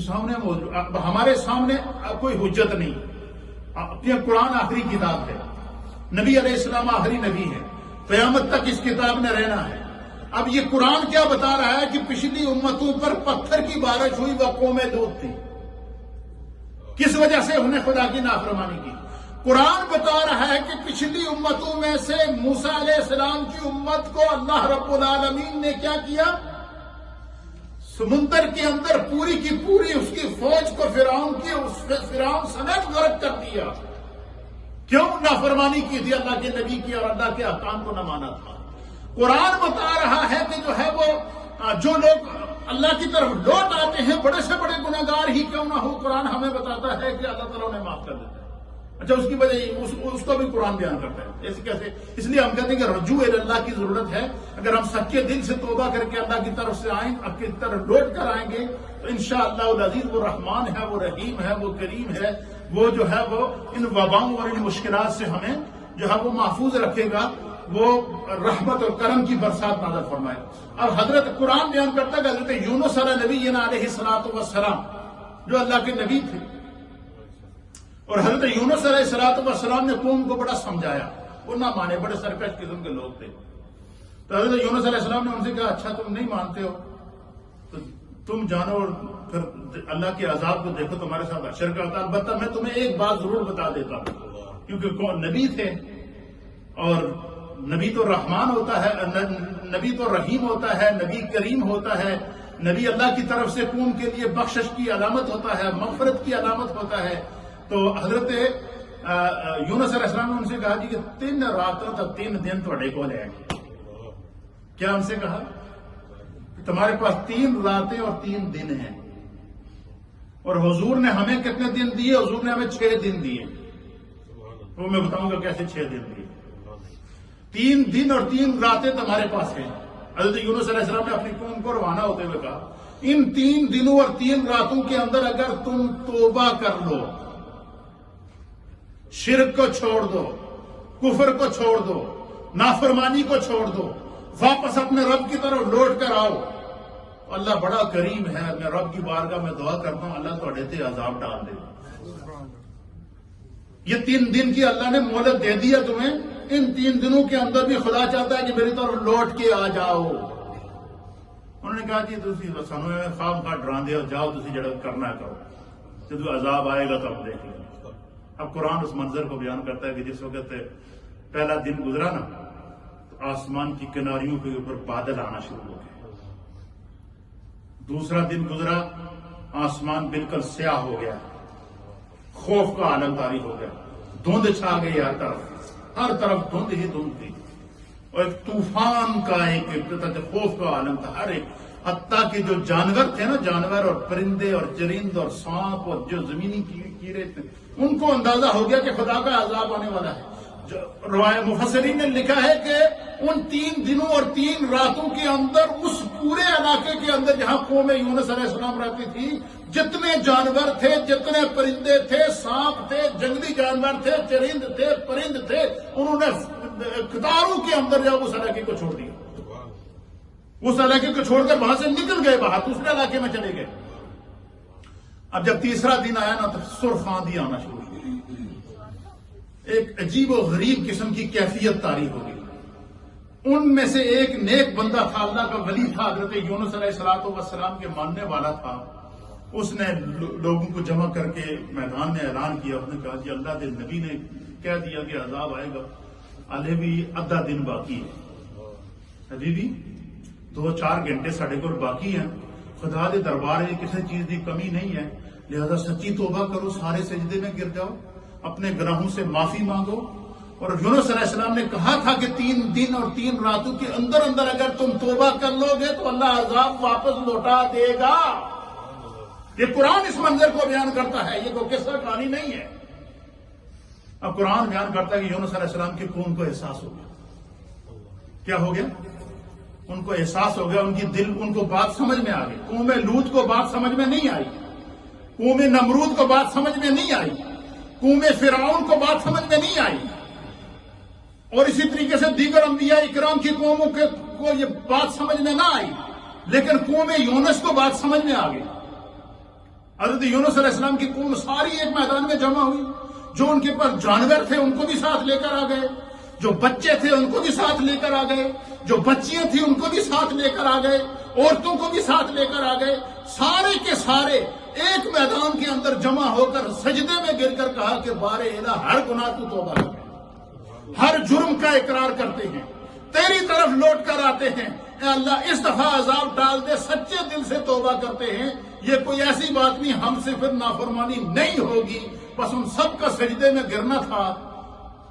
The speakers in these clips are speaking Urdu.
سامنے موجود، ہمارے سامنے کوئی حجت نہیں. قرآن آخری کتاب ہے، نبی علیہ السلام آخری نبی ہے، قیامت تک اس کتاب نے رہنا ہے. اب یہ قرآن کیا بتا رہا ہے کہ پچھلی امتوں پر پتھر کی بارش ہوئی، وہ قوم لوط تھی. کس وجہ سے انہیں خدا کی نافرمانی کی؟ قرآن بتا رہا ہے کہ پچھلی امتوں میں سے موسیٰ علیہ السلام کی امت کو اللہ رب العالمین نے کیا کیا؟ سمندر کے اندر پوری کی پوری اس کی فوج کو فرعون سمیت غرق کر دیا. کیوں؟ نافرمانی کی تھی اللہ کے نبی کی اور اللہ کے احکام کو نہ مانا تھا. قرآن بتا رہا ہے کہ جو ہے وہ جو لوگ اللہ کی طرف لوٹ آتے ہیں، بڑے سے بڑے گناہگار ہی کیوں نہ ہو، قرآن ہمیں بتاتا ہے کہ اللہ تعالیٰ انہیں معاف کر دیتا ہے. اچھا، اس کی وجہ اس کو بھی قرآن بیان کرتا ہے. ایسے کیسے؟ اس لیے ہم کہتے ہیں کہ رجوع اللہ کی ضرورت ہے. اگر ہم سچے دل سے توبہ کر کے اللہ کی طرف سے آئیں، اللہ کی طرف لوٹ کر آئیں گے تو انشاءاللہ العزیز وہ رحمان ہے، وہ رحیم ہے، وہ کریم ہے. وہ جو ہے وہ ان وباؤں اور ان مشکلات سے ہمیں جو ہے وہ محفوظ رکھے گا، وہ رحمت اور کرم کی برسات نازل فرمائے. اب حضرت قرآن بیان کرتا ہے کہ حضرت یونس علیہ السلام جو اللہ کے نبی تھے، اور حضرت یونس علیہ السلام نے قوم کو بڑا سمجھایا، وہ نہ مانے، بڑے سرکش قسم کے لوگ تھے. تو حضرت یونس علیہ السلام نے ان سے کہا اچھا تم نہیں مانتے ہو تو تم جانو اور پھر اللہ کے عذاب کو دیکھو، تمہارے ساتھ اشر کا ہوتا. البتہ میں تمہیں ایک بات ضرور بتا دیتا ہوں، کیونکہ کون نبی تھے، اور نبی تو رحمان ہوتا ہے، نبی تو رحیم ہوتا ہے، نبی کریم ہوتا ہے، نبی اللہ کی طرف سے قوم کے لیے بخشش کی علامت ہوتا ہے، مغفرت کی علامت ہوتا ہے. تو حضرت یونس علیہ السلام نے ان سے کہا کہ 3 راتوں تک 3 دن تھوڑے کو لے گے. کیا ان سے کہا؟ تمہارے پاس 3 راتیں اور 3 دن ہیں. اور حضور نے ہمیں کتنے دن دیے؟ حضور نے ہمیں 6 دن دیے. وہ میں بتاؤں گا کیسے 6 دن دیے. 3 دن اور 3 راتیں تمہارے پاس ہیں. حضرت یونس علیہ السلام نے اپنی قوم کو روانہ ہوتے ہوئے کہا ان 3 دنوں اور 3 راتوں کے اندر اگر تم توبہ کر لو، شرک کو چھوڑ دو، کفر کو چھوڑ دو، نافرمانی کو چھوڑ دو، واپس اپنے رب کی طرف لوٹ کر آؤ، اللہ بڑا کریم ہے. میں رب کی بارگاہ میں دعا کرتا ہوں اللہ تھوڑے تے عذاب ڈال دے. یہ 3 دن کی اللہ نے مہلت دے دیا تمہیں. ان 3 دنوں کے اندر بھی خدا چاہتا ہے کہ میری طرف لوٹ کے آ جاؤ. انہوں نے کہا جی تسی سانو خام خواہ ڈراندے ہو، جاؤ تسی جڑا کرنا کرو، جب عذاب آئے گا تو ہم دیکھ لیں. اب قرآن اس منظر کو بیان کرتا ہے کہ جس وقت پہلا دن گزرا نا تو آسمان کی کناریوں کے اوپر بادل آنا شروع ہو گئے. دوسرا دن گزرا، آسمان بالکل سیاہ ہو گیا، خوف کا عالم طاری ہو گیا، دھند چھا گئی ہر طرف دھند ہی دھند تھی، اور ایک طوفان کا ایک خوف کا عالم تھا. ہر ایک حتیٰ کہ جو جانور تھے نا، جانور اور پرندے اور چرند اور سانپ اور جو زمینی کیڑے تھے، ان کو اندازہ ہو گیا کہ خدا کا عذاب آنے والا ہے. مفسرین نے لکھا ہے کہ ان 3 دنوں اور 3 راتوں کے اندر اس پورے علاقے کے اندر جہاں قوم یونس علیہ السلام رہتی تھی، جتنے جانور تھے، جتنے پرندے تھے، سانپ تھے، جنگلی جانور تھے، چرند تھے، پرند تھے، انہوں نے قطاروں کے اندر جب اس علاقے کو چھوڑ دیا. اس علاقے کو چھوڑ کر وہاں سے نکل گئے، باہر دوسرے علاقے میں چلے گئے. اب جب تیسرا دن آیا نا تو سرخ آندھی آنا شروع ہوئی. ایک عجیب و غریب قسم کی کیفیت طاری ہو گئی. ان میں سے ایک نیک بندہ تھا، اللہ کا ولی تھا، حضرت یونس علیہ السلام کے ماننے والا تھا. اس نے لوگوں کو جمع کر کے میدان میں اعلان کیا. اس نے کہا کہ اللہ کے نبی نے کہہ دیا کہ عذاب آئے گا، ابھی بھی آدھا دن باقی ہے، ابھی بھی 2-4 گھنٹے ساڑھے کو باقی ہیں. خدا دے دربار میں کسی چیز کی کمی نہیں ہے، لہذا سچی توبہ کرو، سارے سجدے میں گر جاؤ، اپنے گناہوں سے معافی مانگو. اور یونس علیہ السلام نے کہا تھا کہ 3 دن اور 3 راتوں کے اندر اگر تم توبہ کر لو گے تو اللہ عذاب واپس لوٹا دے گا. یہ قرآن اس منظر کو بیان کرتا ہے، یہ کوئی قصہ کہانی نہیں ہے. اب قرآن بیان کرتا ہے کہ یونس علیہ السلام کی قوم کو احساس ہو گیا. کیا ہو گیا؟ ان کو احساس ہو گیا، ان کو بات سمجھ میں آ گئی. قوم لوط کو بات سمجھ میں نہیں آئی، قوم نمرود کو بات سمجھ میں نہیں آئی، قوم فرعون کو بات سمجھ میں نہیں آئی، اور اسی طریقے سے دیگر انبیاء اکرام کی قوموں کو یہ بات سمجھ میں نہ آئی. لیکن قوم یونس کو بات سمجھ میں آ گئی. حضرت یونس علیہ السلام کی قوم ساری ایک میدان میں جمع ہوئی. جو ان کے پاس جانور تھے ان کو بھی ساتھ لے کر آ گئے, جو بچے تھے ان کو بھی ساتھ لے کر آ گئے, جو بچیاں تھیں ان کو بھی ساتھ لے کر آ گئے, عورتوں کو بھی ساتھ لے کر آ گئے. سارے کے سارے ایک میدان کے اندر جمع ہو کر سجدے میں گر کر کہا کہ بارے الہ ہر گناہ تو توبہ کرتے, ہر جرم کا اقرار کرتے ہیں, تیری طرف لوٹ کر آتے ہیں. اے اللہ اس دفعہ عذاب ڈال دے, سچے دل سے توبہ کرتے ہیں. یہ کوئی ایسی بات نہیں ہم سے پھر نافرمانی نہیں ہوگی. بس ان سب کا سجدے میں گرنا تھا.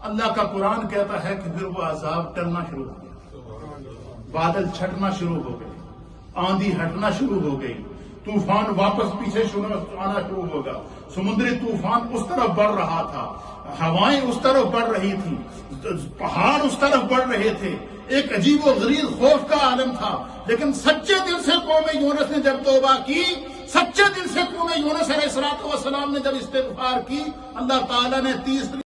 اللہ کا قرآن کہتا ہے کہ پھر وہ عذاب ٹلنا شروع ہو گیا, بادل چھٹنا شروع ہو گئے, آندھی ہٹنا شروع ہو گئی, طوفان واپس پیچھے آنا شروع ہوگا. سمندری طوفان اس طرف بڑھ رہا تھا, ہوائیں اس طرف بڑھ رہی تھیں, پہاڑ اس طرف بڑھ رہے تھے. ایک عجیب و غریب خوف کا عالم تھا. لیکن سچے دل سے قوم یونس نے جب توبہ کی, سچے دل سے قوم یونس علیہ السلام نے جب استغفار کی, اللہ تعالیٰ نے تیسری